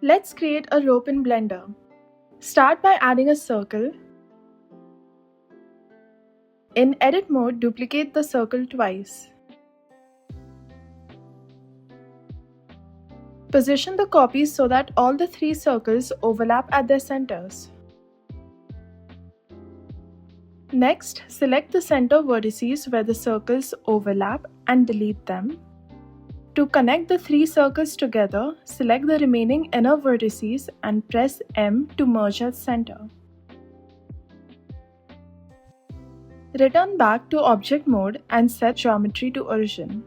Let's create a rope in Blender. Start by adding a circle. In edit mode, duplicate the circle twice. Position the copies so that all the three circles overlap at their centers. Next, select the center vertices where the circles overlap and delete them. To connect the three circles together, select the remaining inner vertices and press M to merge at center. Return back to object mode and set geometry to origin.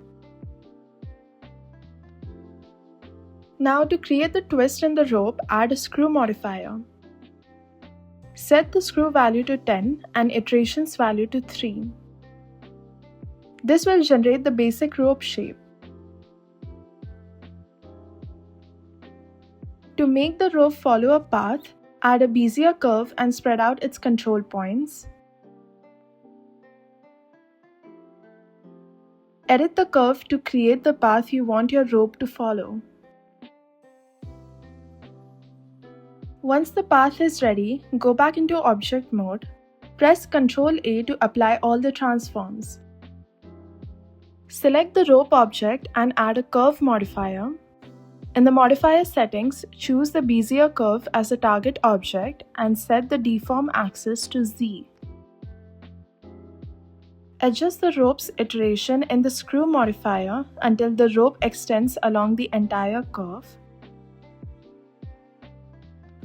Now to create the twist in the rope, add a screw modifier. Set the screw value to 10 and iterations value to 3. This will generate the basic rope shape. To make the rope follow a path, add a Bezier curve and spread out its control points. Edit the curve to create the path you want your rope to follow. Once the path is ready, go back into object mode. Press Ctrl A to apply all the transforms. Select the rope object and add a curve modifier. In the modifier settings, choose the Bezier curve as a target object and set the deform axis to Z. Adjust the rope's iteration in the screw modifier until the rope extends along the entire curve.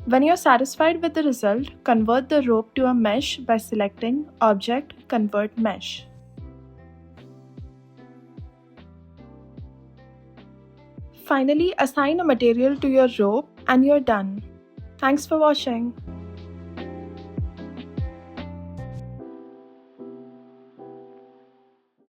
When you're satisfied with the result, convert the rope to a mesh by selecting Object, Convert Mesh. Finally, assign a material to your rope and you're done. Thanks for watching.